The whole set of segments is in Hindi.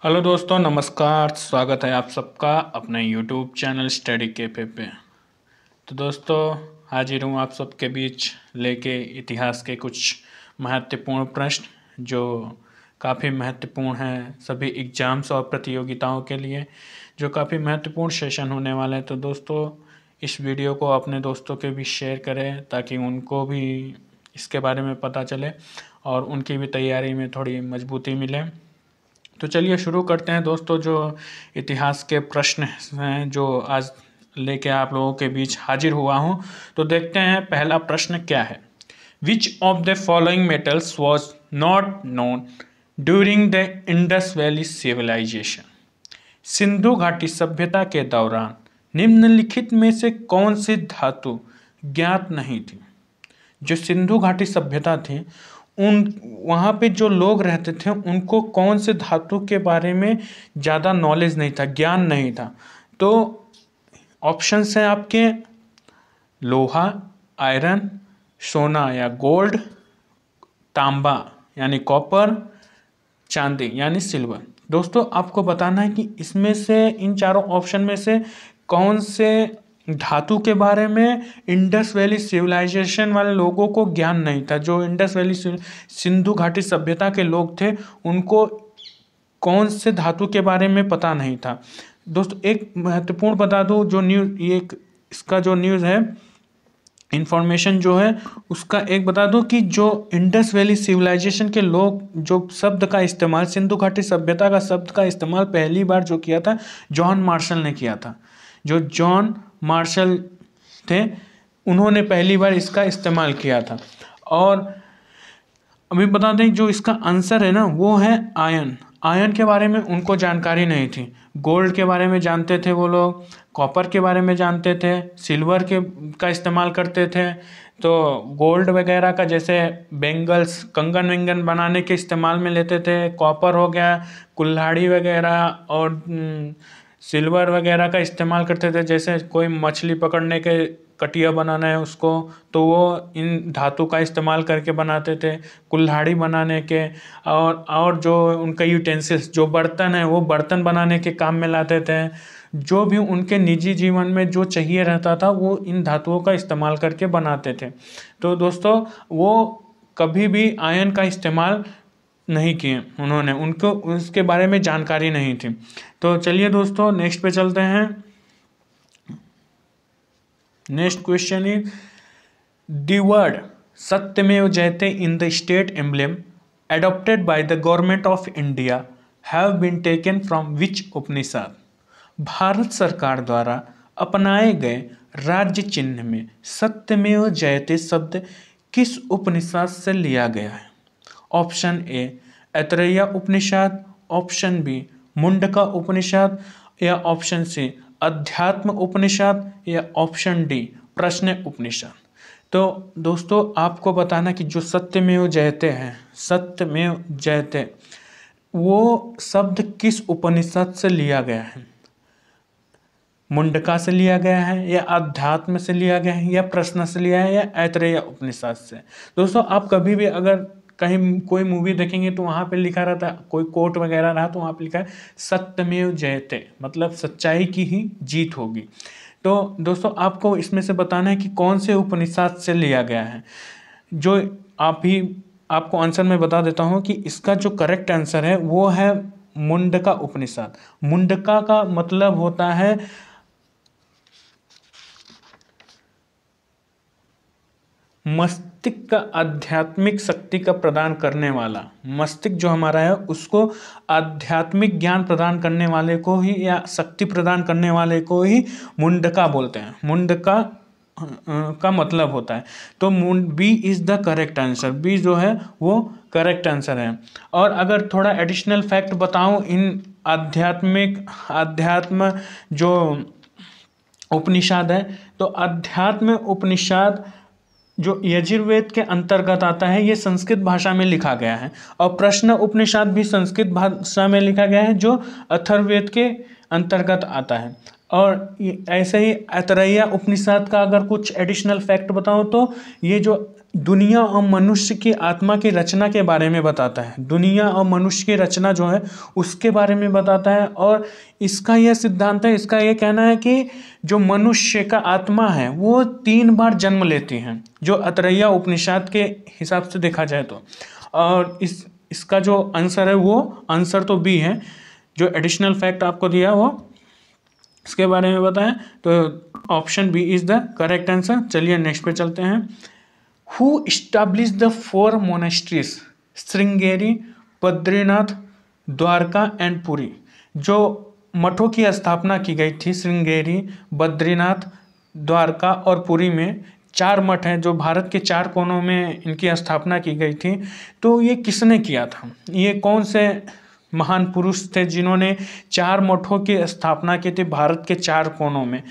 हेलो दोस्तों, नमस्कार। स्वागत है आप सबका अपने यूट्यूब चैनल स्टडी कैफे पे। तो दोस्तों, हाजिर हूँ आप सबके बीच लेके इतिहास के कुछ महत्वपूर्ण प्रश्न जो काफ़ी महत्वपूर्ण हैं सभी एग्ज़ाम्स और प्रतियोगिताओं के लिए, जो काफ़ी महत्वपूर्ण सेशन होने वाले हैं। तो दोस्तों, इस वीडियो को अपने दोस्तों के बीच शेयर करें ताकि उनको भी इसके बारे में पता चले और उनकी भी तैयारी में थोड़ी मजबूती मिले। तो चलिए शुरू करते हैं दोस्तों। जो इतिहास के प्रश्न हैं जो आज लेके आप लोगों के बीच हाजिर हुआ हूँ, तो देखते हैं पहला प्रश्न क्या है। Which of the following metals was not known during the Indus valley civilization. Sindhu घाटी सभ्यता के दौरान निम्नलिखित में से कौन सी धातु ज्ञात नहीं थी। जो सिंधु घाटी सभ्यता थी, उन वहाँ पे जो लोग रहते थे उनको कौन से धातु के बारे में ज़्यादा नॉलेज नहीं था, ज्ञान नहीं था। तो ऑप्शंस हैं आपके लोहा, आयरन, सोना या गोल्ड, तांबा यानी कॉपर, चांदी यानी सिल्वर। दोस्तों, आपको बताना है कि इसमें से इन चारों ऑप्शन में से कौन से धातु के बारे में इंडस वैली सिविलाइजेशन वाले लोगों को ज्ञान नहीं था। जो इंडस वैली सिंधु घाटी सभ्यता के लोग थे उनको कौन से धातु के बारे में पता नहीं था। दोस्तों, एक महत्वपूर्ण बता दूं, जो न्यूज़ इसका जो न्यूज़ है, इंफॉर्मेशन जो है उसका एक बता दूं कि जो इंडस वैली सिविलाइजेशन के लोग जो शब्द का इस्तेमाल, सिंधु घाटी सभ्यता का शब्द का इस्तेमाल पहली बार जो किया था जॉन मार्शल ने किया था। जो जॉन मार्शल थे उन्होंने पहली बार इसका इस्तेमाल किया था। और अभी बता दें जो इसका आंसर है ना, वो है आयन। आयन के बारे में उनको जानकारी नहीं थी। गोल्ड के बारे में जानते थे वो लोग, कॉपर के बारे में जानते थे, सिल्वर का इस्तेमाल करते थे। तो गोल्ड वगैरह का जैसे बेंगल्स, कंगन वंगन बनाने के इस्तेमाल में लेते थे। कॉपर हो गया, कुल्हाड़ी वगैरह, और सिल्वर वगैरह का इस्तेमाल करते थे। जैसे कोई मछली पकड़ने के कटिया बनाना है उसको, तो वो इन धातु का इस्तेमाल करके बनाते थे। कुल्हाड़ी बनाने के और जो उनका यूटेंसिल्स, जो बर्तन है, वो बर्तन बनाने के काम में लाते थे। जो भी उनके निजी जीवन में जो चाहिए रहता था वो इन धातुओं का इस्तेमाल करके बनाते थे। तो दोस्तों, वो कभी भी आयन का इस्तेमाल नहीं किए उन्होंने, उनको उसके बारे में जानकारी नहीं थी। तो चलिए दोस्तों, नेक्स्ट पे चलते हैं। Next question is the word सत्यमेव जयते in the state emblem adopted by the government of India have been taken from which उपनिषद। भारत सरकार द्वारा अपनाए गए राज्य चिन्ह में सत्यमेव जयते शब्द किस उपनिषद से लिया गया है। Option A Aitareya Upanishad, option B Mundaka Upanishad, या ऑप्शन सी अध्यात्म उपनिषद, या ऑप्शन डी प्रश्न उपनिषद। तो दोस्तों, आपको बताना कि जो सत्यमेव जयते हैं, सत्यमेव जयते, वो शब्द किस उपनिषद से लिया गया है। मुंडका से लिया गया है, या अध्यात्म से लिया गया है, या प्रश्न से लिया है, या ऐतरेय उपनिषद से। दोस्तों, आप कभी भी अगर कहीं कोई मूवी देखेंगे तो वहाँ पे लिखा रहता है, कोई कोट वगैरह रहा तो वहाँ पे लिखा है सत्यमेव जयते, मतलब सच्चाई की ही जीत होगी। तो दोस्तों, आपको इसमें से बताना है कि कौन से उपनिषद से लिया गया है। जो आपको आंसर में बता देता हूँ कि इसका जो करेक्ट आंसर है वो है मुंडका उपनिषद। मुंडका का मतलब होता है मस्तिष्क का आध्यात्मिक शक्ति का प्रदान करने वाला। मस्तिष्क जो हमारा है उसको आध्यात्मिक ज्ञान प्रदान करने वाले को ही, या शक्ति प्रदान करने वाले को ही मुंडका बोलते हैं। मुंडका का मतलब होता है। तो B is the correct answer. B जो है वो करेक्ट आंसर है। और अगर थोड़ा एडिशनल फैक्ट बताऊं इन अध्यात्म जो उपनिषद है, तो अध्यात्म उपनिषद जो यजुर्वेद के अंतर्गत आता है, ये संस्कृत भाषा में लिखा गया है। और प्रश्न उपनिषद भी संस्कृत भाषा में लिखा गया है जो अथर्ववेद के अंतर्गत आता है। और ऐसे ही ऐतरेय उपनिषद का अगर कुछ एडिशनल फैक्ट बताऊं तो ये जो दुनिया और मनुष्य की आत्मा की रचना के बारे में बताता है। दुनिया और मनुष्य की रचना जो है उसके बारे में बताता है। और इसका यह सिद्धांत है, इसका यह कहना है कि जो मनुष्य का आत्मा है वो 3 बार जन्म लेती है, जो अतरैया उपनिषद के हिसाब से देखा जाए तो। और इसका जो आंसर है वो आंसर तो बी है। जो एडिशनल फैक्ट आपको दिया वो इसके बारे में बताएं तो option B is the correct answer. चलिए नेक्स्ट पे चलते हैं। Who establish the 4 monasteries Sringeri, Badrinath, Dwarka and Puri. जो मठों की स्थापना की गई थी श्रृंगेरी, बद्रीनाथ, द्वारका और पुरी में 4 मठ हैं जो भारत के 4 कोनों में इनकी स्थापना की गई थी। तो ये किसने किया था, ये कौन से महान पुरुष थे जिन्होंने 4 मठों की स्थापना की थी भारत के 4 कोनों में?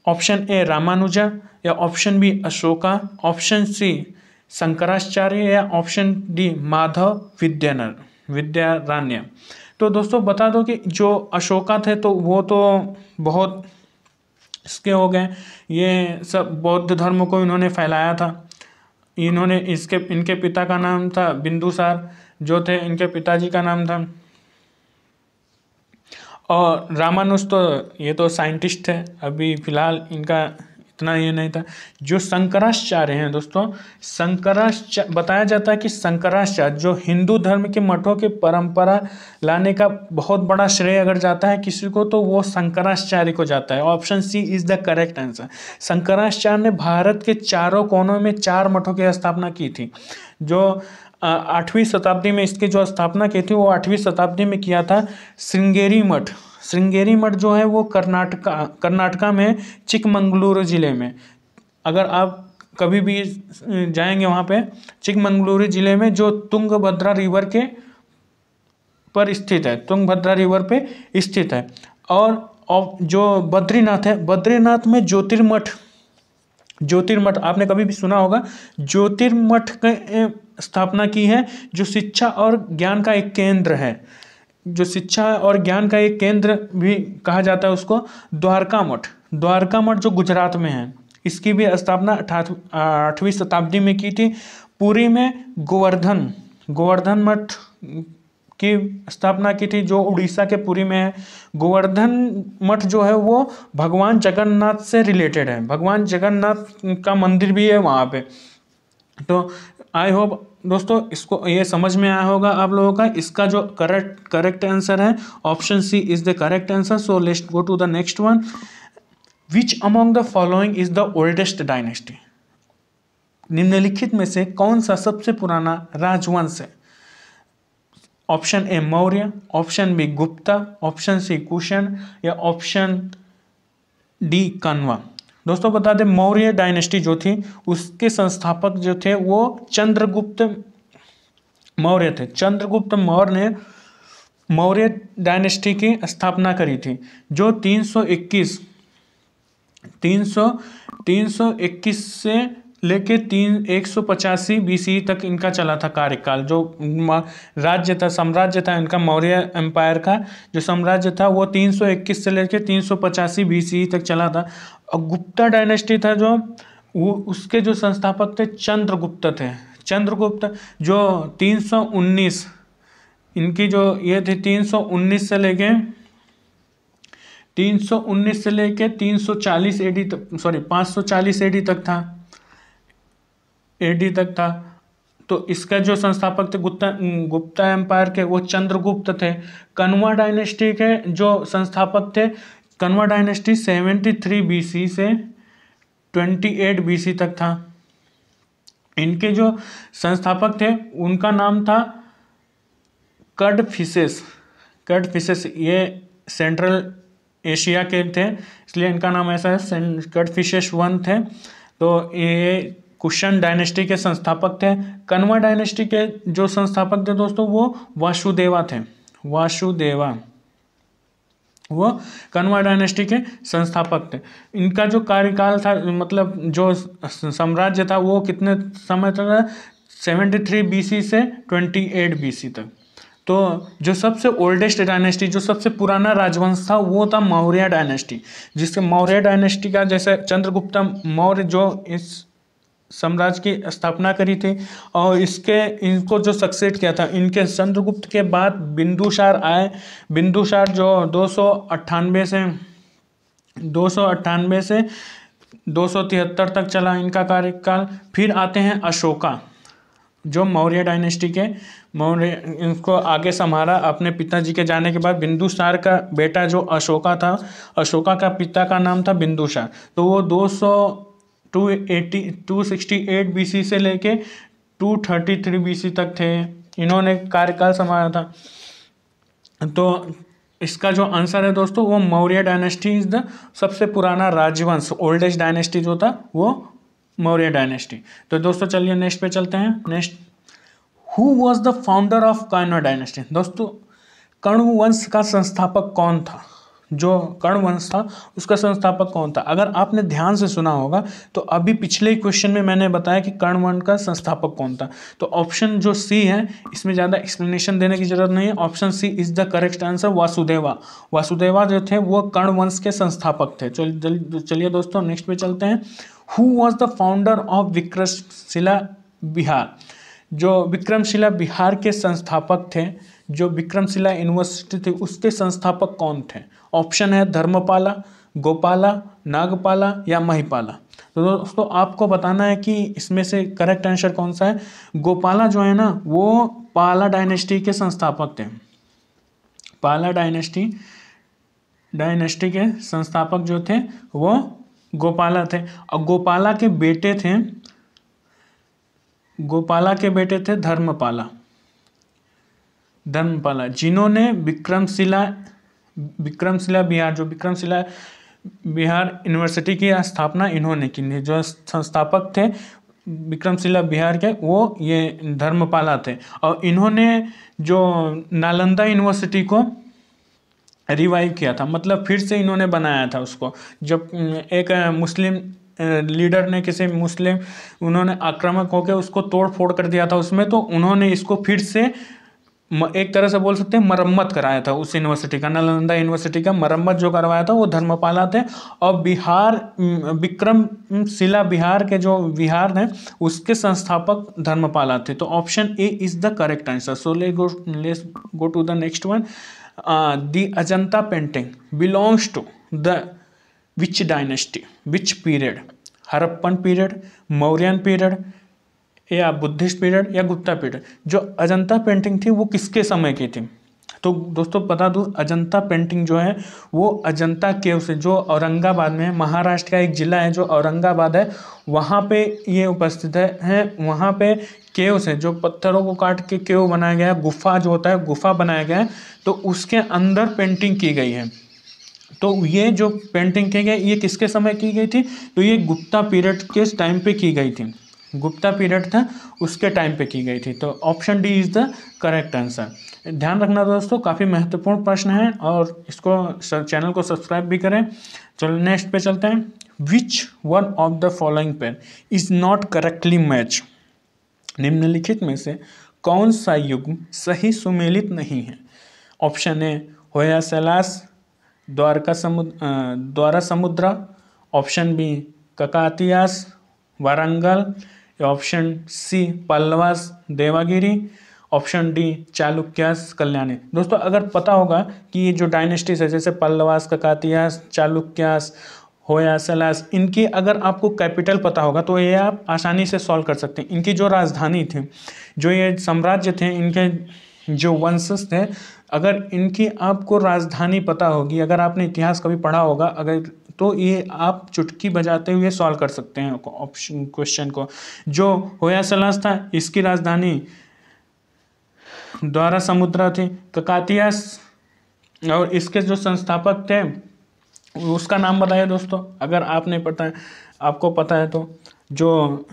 ऑप्शन ए रामानुजा, या option B Ashoka, option C Shankaracharya, या ऑप्शन डी माधव विद्यारण्य। तो दोस्तों बता दो कि जो अशोका थे तो वो तो बहुत इसके हो गए, ये सब बौद्ध धर्म को इन्होंने फैलाया था। इन्होंने इनके पिता का नाम था बिंदुसार, जो थे इनके पिताजी का नाम था। और रामानुज तो ये तो साइंटिस्ट थे, अभी फिलहाल इनका इतना ये नहीं था। जो शंकराचार्य हैं दोस्तों, शंकराचार्य बताया जाता है कि शंकराचार्य जो हिंदू धर्म के मठों की परंपरा लाने का बहुत बड़ा श्रेय अगर जाता है किसी को तो वो शंकराचार्य को जाता है। Option C is the correct answer. Shankaracharya ने भारत के चारों कोनों में 4 मठों की स्थापना की थी। जो 8वीं शताब्दी में इसकी जो स्थापना की थी वो 8वीं शताब्दी में किया था। श्रृंगेरी मठ, श्रृंगेरी मठ जो है वो कर्नाटका में चिकमंगलुरु जिले में, अगर आप कभी भी जाएंगे वहाँ पे चिकमंगलुरु जिले में, जो तुंगभद्रा रिवर के पर स्थित है, तुंगभद्रा रिवर पे स्थित है। और जो बद्रीनाथ है, बद्रीनाथ में ज्योतिर्मठ आपने कभी भी सुना होगा, ज्योतिर्मठ की स्थापना की है, जो शिक्षा और ज्ञान का एक केंद्र है। जो शिक्षा और ज्ञान का एक केंद्र भी कहा जाता है उसको। द्वारका मठ जो गुजरात में है, इसकी भी स्थापना 8वीं शताब्दी में की थी। पुरी में गोवर्धन मठ की स्थापना की थी, जो उड़ीसा के पुरी में है। गोवर्धन मठ जो है वो भगवान जगन्नाथ से रिलेटेड है, भगवान जगन्नाथ का मंदिर भी है वहाँ पे। तो आई होप दोस्तों इसको ये समझ में आया होगा आप लोगों का। इसका जो करेक्ट आंसर है option C is the correct answer. So let's go to the next one. Which among the following is the oldest dynasty? निम्नलिखित में से कौन सा सबसे पुराना राजवंश है? Option A Maurya, option B Gupta, option C Kushan, या ऑप्शन डी कण्वा। दोस्तों बता दें मौर्य डायनेस्टी जो थी उसके संस्थापक जो थे वो चंद्रगुप्त मौर्य थे। चंद्रगुप्त मौर्य ने मौर्य डायनेस्टी की स्थापना करी थी, जो 321 से लेके 185 BC तक इनका चला था कार्यकाल। जो राज्य था, साम्राज्य था इनका मौर्य एम्पायर का जो साम्राज्य था वो 321 से लेके 385 BC तक चला था। और गुप्ता डायनेस्टी था जो वो उसके जो संस्थापक थे चंद्रगुप्त थे। चंद्रगुप्त जो 319 इनकी जो ये थे 319 से लेके 340 AD तक, सॉरी 540 AD तक था। तो इसका जो संस्थापक थे गुप्ता एम्पायर के वो चंद्रगुप्त थे। कण्वा डायनेस्टी के जो संस्थापक थे, कण्वा डायनेस्टी 73 BC से 28 BC तक था। इनके जो संस्थापक थे उनका नाम था कडफिसेस। ये सेंट्रल एशिया के थे इसलिए इनका नाम ऐसा है, कडफिसेस 1 थे। तो ये कुशन डायनेस्टी के संस्थापक थे। कण्वा डायनेस्टी के जो संस्थापक थे दोस्तों वो वासुदेवा थे। वो कण्वा डायनेस्टी के संस्थापक थे। इनका जो कार्यकाल था, मतलब जो साम्राज्य था वो कितने समय तक, 73 BC से 28 BC तक। तो जो सबसे ओल्डेस्ट डायनेस्टी, जो सबसे पुराना राजवंश था वो था मौर्य डायनेस्टी, जिसके मौर्य डायनेस्टी का जैसे चंद्रगुप्त मौर्य जो इस साम्राज्य की स्थापना करी थी। और इनको जो सक्सेड किया था, इनके चंद्रगुप्त के बाद बिंदुसार आए। बिंदुसार जो 298 से 273 तक चला इनका कार्यकाल। फिर आते हैं अशोका, जो मौर्य डायनेस्टी के मौर्य इनको आगे संभाला अपने पिताजी के जाने के बाद। बिंदुसार का बेटा जो अशोका था, अशोका का पिता का नाम था बिंदुसार। तो वो 268 BC से लेके 233 BC तक थे, इन्होंने कार्यकाल संभाला था। तो इसका जो आंसर है दोस्तों वो मौर्य डायनेस्टी इज द सबसे पुराना राजवंश, ओल्डेस्ट डायनेस्टी जो था वो मौर्य डायनेस्टी। तो दोस्तों चलिए नेक्स्ट पे चलते हैं। Next, who was the founder of Karna dynasty. दोस्तों कर्ण वंश का संस्थापक कौन था? जो कर्ण वंश था उसका संस्थापक कौन था? अगर आपने ध्यान से सुना होगा तो अभी पिछले क्वेश्चन में मैंने बताया कि कर्ण वंश का संस्थापक कौन था। तो ऑप्शन जो सी है, इसमें ज़्यादा एक्सप्लेनेशन देने की जरूरत नहीं है। Option C is the correct answer, Vasudeva. Vasudeva जो थे वो कर्ण वंश के संस्थापक थे। चलिए दोस्तों नेक्स्ट पे चलते हैं। Who was the founder of Vikramshila Bihar. जो विक्रमशिला बिहार के संस्थापक थे, जो विक्रमशिला यूनिवर्सिटी थी उसके संस्थापक कौन थे? ऑप्शन है धर्मपाला, गोपाला, नागपाला या महिपाला। तो दोस्तों आपको बताना है कि इसमें से करेक्ट आंसर कौन सा है। गोपाला जो है ना वो पाला डायनेस्टी के संस्थापक थे। पाला डायनेस्टी के संस्थापक जो थे वो गोपाला थे। और गोपाला के बेटे थे धर्मपाला, जिन्होंने विक्रमशिला बिहार, जो विक्रमशिला बिहार यूनिवर्सिटी की स्थापना इन्होंने की। जो संस्थापक थे विक्रमशिला बिहार के वो ये धर्मपाला थे। और इन्होंने जो नालंदा यूनिवर्सिटी को रिवाइव किया था, मतलब फिर से इन्होंने बनाया था उसको। जब एक मुस्लिम लीडर ने उन्होंने आक्रामक होकर उसको तोड़ फोड़ कर दिया था उसमें, तो उन्होंने इसको फिर से एक तरह से बोल सकते हैं मरम्मत कराया था। उस यूनिवर्सिटी का, नालंदा यूनिवर्सिटी का मरम्मत जो करवाया था वो धर्मपाला थे। और विक्रमशिला बिहार के जो बिहार है उसके संस्थापक धर्मपाला थे। तो option A is the correct answer. So let's go to the next one. The Ajanta painting belongs to the which dynasty, which period? Harappan period, Mauryan period या बुद्धिस्ट पीरियड या गुप्ता पीरियड? जो अजंता पेंटिंग थी वो किसके समय की थी? तो दोस्तों बता दूं, अजंता पेंटिंग जो है वो अजंता केव से, जो औरंगाबाद में है, महाराष्ट्र का एक जिला है जो औरंगाबाद है, वहाँ पे ये उपस्थित है। वहाँ पे केव से, जो पत्थरों को काट के केव बनाया गया है, गुफा जो होता है गुफा बनाया गया है, तो उसके अंदर पेंटिंग की गई है। तो ये जो पेंटिंग की गई ये किसके समय की गई थी? तो ये गुप्ता पीरियड के टाइम पे की गई थी। गुप्ता पीरियड था उसके टाइम पे की गई थी। तो option D is the correct answer. ध्यान रखना दोस्तों, काफ़ी महत्वपूर्ण प्रश्न है और इसको चैनल को सब्सक्राइब भी करें। चलो नेक्स्ट पे चलते हैं। Which one of the following pair is not correctly match? निम्नलिखित में से कौन सा युग्म सही सुमेलित नहीं है? ऑप्शन ए Hoysalas, Dwarasamudra. Option B Kakatiyas, Warangal. Option C Pallavas, Devagiri. Option D Chalukyas, Kalyani. दोस्तों अगर पता होगा कि ये जो डायनेस्टीज है जैसे पल्लवास, ककातियास, चालुक्यास, होयसालास, इनकी अगर आपको कैपिटल पता होगा तो ये आप आसानी से सॉल्व कर सकते हैं। इनकी जो राजधानी थी, जो ये साम्राज्य थे, इनके जो वंशज थे, अगर इनकी आपको राजधानी पता होगी, अगर आपने इतिहास कभी पढ़ा होगा, अगर तो ये आप चुटकी बजाते हुए सॉल्व कर सकते हैं ऑप्शन क्वेश्चन को। जो होयसालास था इसकी राजधानी द्वारा समुद्रा थी। ककातियास और इसके जो संस्थापक थे उसका नाम बताइए दोस्तों, अगर आपने पता है, आपको पता है तो। जो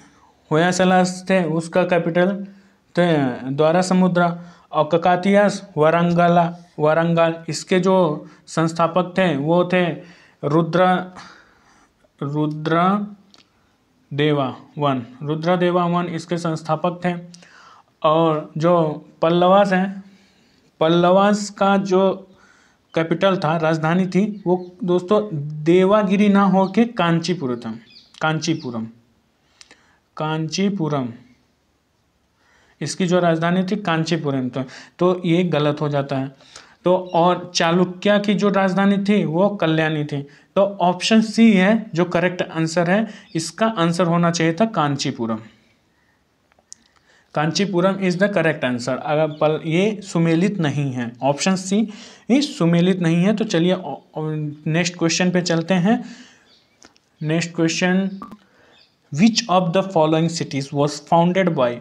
होयसालास थे उसका कैपिटल थे द्वारा समुद्रा, और ककातियास वारंगल। इसके जो संस्थापक थे वो थे रुद्रदेवा वन इसके संस्थापक थे। और जो पल्लवास हैं, पल्लवास का जो कैपिटल था, राजधानी थी, वो दोस्तों देवागिरी ना हो के कांचीपुरम कांचीपुरम, इसकी जो राजधानी थी कांचीपुरम, तो ये गलत हो जाता है। तो और चालुक्य की जो राजधानी थी वो कल्याणी थी। तो ऑप्शन सी है जो करेक्ट आंसर है, इसका आंसर होना चाहिए था Kanchipuram. Kanchipuram is the correct answer. अगर ये सुमेलित नहीं है, ऑप्शन सी ये सुमेलित नहीं है। तो चलिए नेक्स्ट क्वेश्चन पे चलते हैं। Next question, which of the following cities was founded by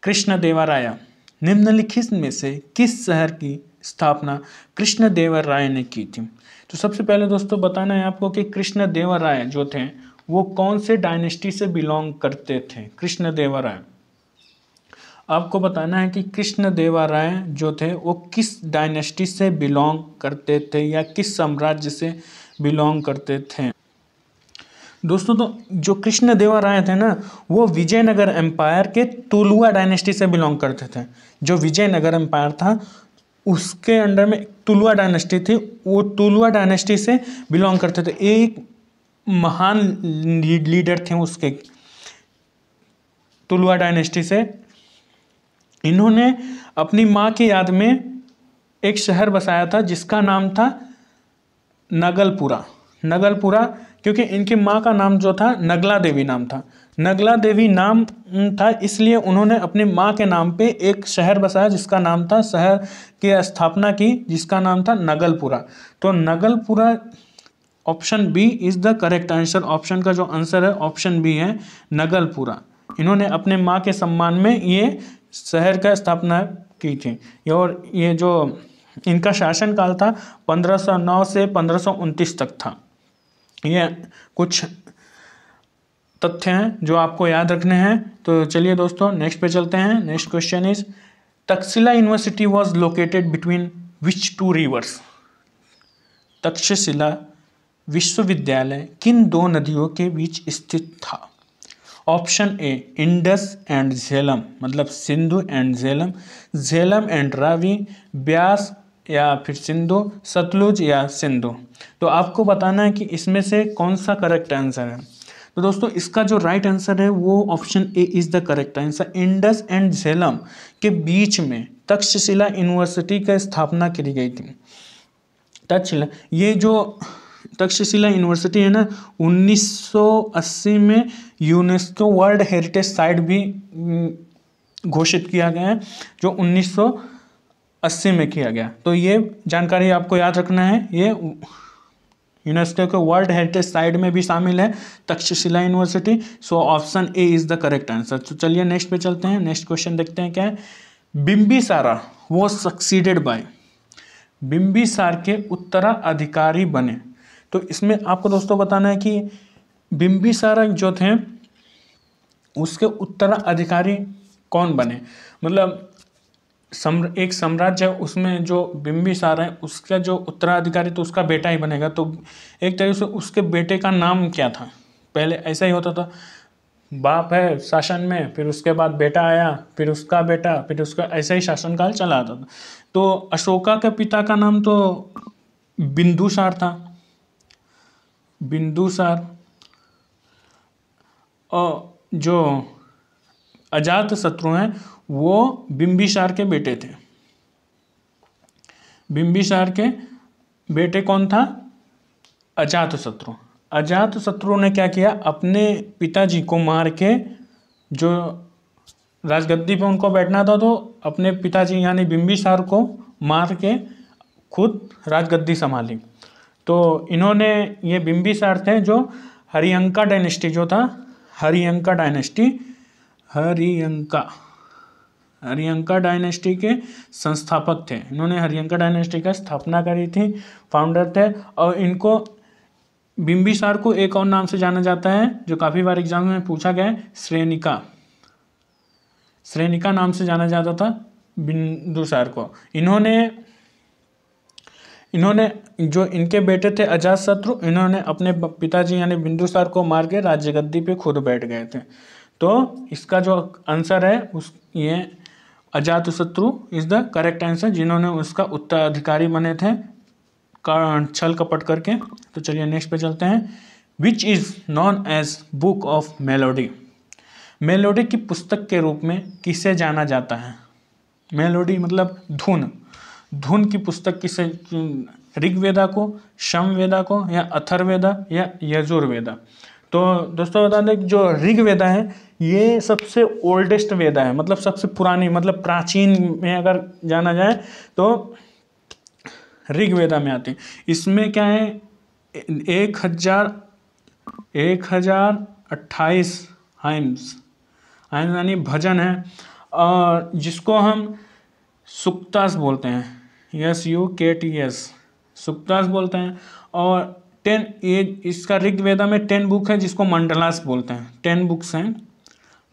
Krishnadevaraya? निम्नलिखित में से किस शहर की स्थापना कृष्णदेवराय ने की थी? तो सबसे पहले दोस्तों बताना है आपको कि कृष्णदेवराय जो थे वो कौन से डायनेस्टी से बिलोंग करते थे। कृष्णदेवराय, आपको बताना है कि कृष्णदेवराय जो थे वो किस डायनेस्टी से बिलोंग करते थे या किस साम्राज्य से बिलोंग करते थे। दोस्तों तो जो कृष्णदेवराय थे ना वो विजयनगर एम्पायर के तुलुआ डायनेस्टी से बिलोंग करते थे। जो विजयनगर एम्पायर था उसके अंडर में तुलुआ डायनेस्टी थी, वो तुलुआ डायनेस्टी से बिलोंग करते थे। एक महान लीडर थे उसके तुलुआ डायनेस्टी से। इन्होंने अपनी माँ की याद में एक शहर बसाया था जिसका नाम था नगलपुरा। नगलपुरा क्योंकि इनकी माँ का नाम जो था नगला देवी नाम था। नगला देवी नाम था इसलिए उन्होंने अपनी माँ के नाम पे एक शहर बसाया जिसका नाम था, शहर की स्थापना की जिसका नाम था नगलपुरा। तो Nagalpura, option B is the correct answer. Option का जो आंसर है ऑप्शन बी है नगलपुरा। इन्होंने अपने माँ के सम्मान में ये शहर का स्थापना की थी। और ये जो इनका शासनकाल था 1509 से 1529 तक था। ये कुछ तथ्य हैं जो आपको याद रखने हैं। तो चलिए दोस्तों नेक्स्ट पे चलते हैं। Next question is, Taxila university was located between which two rivers? तक्षशिला विश्वविद्यालय किन दो नदियों के बीच स्थित था? Option A Indus and Jhelum, मतलब सिंधु एंड झेलम, झेलम एंड रावी, ब्यास या फिर सिंधु, सतलुज या सिंधु। तो आपको बताना है कि इसमें से कौन सा करेक्ट आंसर है। तो दोस्तों इसका जो राइट आंसर है वो option A is the correct answer. Indus and Jhelum के बीच में तक्षशिला यूनिवर्सिटी की स्थापना की गई थी। तक्षशिला, ये जो तक्षशिला यूनिवर्सिटी है ना 1980 में यूनेस्को वर्ल्ड हेरिटेज साइट भी घोषित किया गया है, जो 1980 में किया गया। तो ये जानकारी आपको याद रखना है। ये यूनेस्को के वर्ल्ड हेरिटेज साइट में भी शामिल है Takshashila university. So option A is the correct answer. तो चलिए नेक्स्ट पे चलते हैं। नेक्स्ट क्वेश्चन देखते हैं क्या है। बिंबिसारा वो सक्सीडेड बाय, बिंबिसार के उत्तराधिकारी बने। तो इसमें आपको दोस्तों बताना है कि बिंबिसारा जो थे उसके उत्तराधिकारी कौन बने। मतलब एक साम्राज्य है उसमें जो बिंबिसार है उसका जो उत्तराधिकारी तो उसका बेटा ही बनेगा। तो एक तरह से उसके बेटे का नाम क्या था? पहले ऐसा ही होता था, बाप है शासन में, फिर उसके बाद बेटा आया, फिर उसका बेटा, फिर उसका, ऐसा ही शासनकाल चला आता था। तो अशोका के पिता का नाम तो बिंदुसार था, बिंदुसार। और जो अजातशत्रु हैं वो बिंबिसार के बेटे थे। बिंबिसार के बेटे कौन था? अजातशत्रु। अजातशत्रु ने क्या किया, अपने पिताजी को मार के, जो राजगद्दी पे उनको बैठना था तो अपने पिताजी यानी बिंबिसार को मार के खुद राजगद्दी संभाली। तो इन्होंने, ये बिंबिसार थे जो हरियंका डायनेस्टी जो था, हरियंका डायनेस्टी, हरियंका डायनेस्टी के संस्थापक थे। इन्होंने हरियंका डायनेस्टी का स्थापना करी थी, फाउंडर थे। और इनको, बिंबिसार को एक और नाम से जाना जाता है जो काफ़ी बार एग्जाम में पूछा गया है, श्रेणिका। श्रेणिका नाम से जाना जाता था बिंदुसार को। इन्होंने जो इनके बेटे थे अजातशत्रु, इन्होंने अपने पिताजी यानी बिंदुसार को मार के राज्य गद्दी पे खुद बैठ गए थे। तो इसका जो आंसर है ये Ajatashatru is the correct answer, जिन्होंने उसका उत्तराधिकारी बने थे छल कपट करके। तो चलिए नेक्स्ट पे चलते हैं। Which is known as book of melody? Melody की पुस्तक के रूप में किसे जाना जाता है? मेलोडी मतलब धुन, धुन की पुस्तक किसे, ऋग्वेदा को, सामवेदा को, या अथर्ववेदा, या यजुर्वेदा? तो दोस्तों बता दें जो ऋग्वेदा है ये सबसे ओल्डेस्ट वेदा है, मतलब सबसे पुरानी, मतलब प्राचीन में अगर जाना जाए तो ऋग्वेदा में आती है। इसमें क्या है, 1028 हाइम्स यानी भजन है, और जिसको हम सुक्तास बोलते हैं, SUKTS, सुक्तास बोलते हैं। और 10 ये इसका ऋग्वेदा में 10 बुक है जिसको मंडलास बोलते हैं। 10 बुक्स हैं,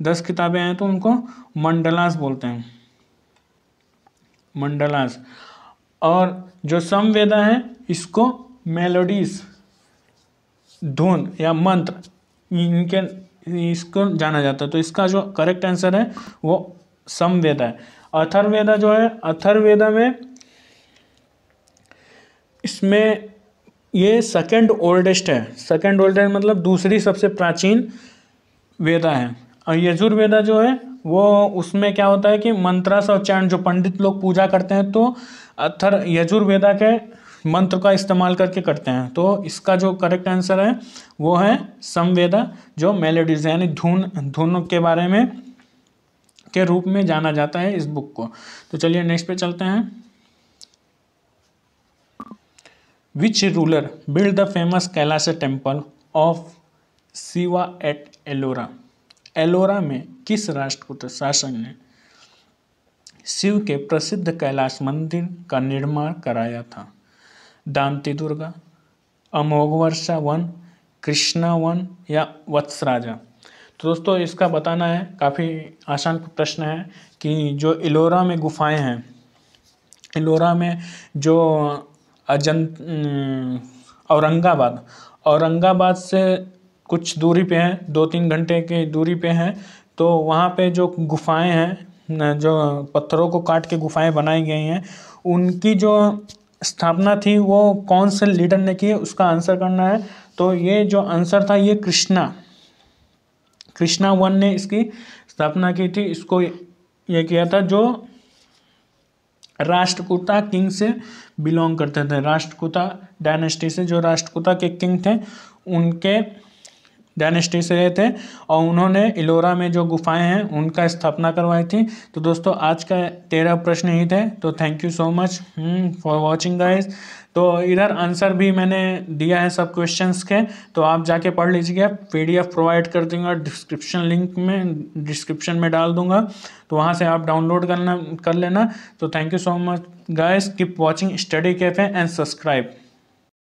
10 किताबें हैं तो उनको मंडलास बोलते हैं, मंडलास। और जो समवेदा है इसको मेलोडीज, धुन या मंत्र, इनके इसको जाना जाता है। तो इसका जो करेक्ट आंसर है वो समवेदा है। अथर्ववेदा जो है, अथर्ववेदा में इसमें ये सेकंड ओल्डेस्ट है, सेकंड ओल्डेस्ट मतलब दूसरी सबसे प्राचीन वेदा है। और यजुर्वेदा जो है वो उसमें क्या होता है कि मंत्रास और चरण जो पंडित लोग पूजा करते हैं तो यजुर्वेदा के मंत्र का इस्तेमाल करके करते हैं। तो इसका जो करेक्ट आंसर है वो है समवेदा, जो मेलोडीज यानी धुन के बारे में के रूप में जाना जाता है इस बुक को। तो चलिए नेक्स्ट पे चलते हैं। Which ruler build the famous Kailash temple of Shiva at Ellora? Ellora में किस राष्ट्रकूट शासक ने शिव के प्रसिद्ध कैलाश मंदिर का निर्माण कराया था? दांती दुर्गा, अमोघवर्षा वन, कृष्णा वन, या वत्सराजा? तो दोस्तों इसका बताना है, काफ़ी आसान प्रश्न है कि जो एलोरा में गुफाएं हैं, एलोरा में जो औरंगाबाद से कुछ दूरी पे है, 2-3 घंटे की दूरी पे है। तो वहाँ पे जो गुफाएं हैं, जो पत्थरों को काट के गुफाएं बनाई गई हैं, उनकी जो स्थापना थी वो कौन से लीडर ने की है, उसका आंसर करना है। तो ये जो आंसर था ये कृष्णा वन ने इसकी स्थापना की थी। इसको ये किया था जो राष्ट्रकूटा किंग से बिलोंग करते थे, राष्ट्रकूटा डायनेस्टी से, जो राष्ट्रकूटा के किंग थे उनके डायनेस्टी से रहे थे, और उन्होंने एलोरा में जो गुफाएं हैं उनका स्थापना करवाई थी। तो दोस्तों आज का 13 प्रश्न ही थे। तो thank you so much for watching guys. तो इधर आंसर भी मैंने दिया है सब क्वेश्चंस के, तो आप जाके पढ़ लीजिएगा। PDF प्रोवाइड कर दूंगा डिस्क्रिप्शन में डाल दूंगा, तो वहाँ से आप डाउनलोड कर लेना। तो thank you so much guys, keep watching study cafe and subscribe.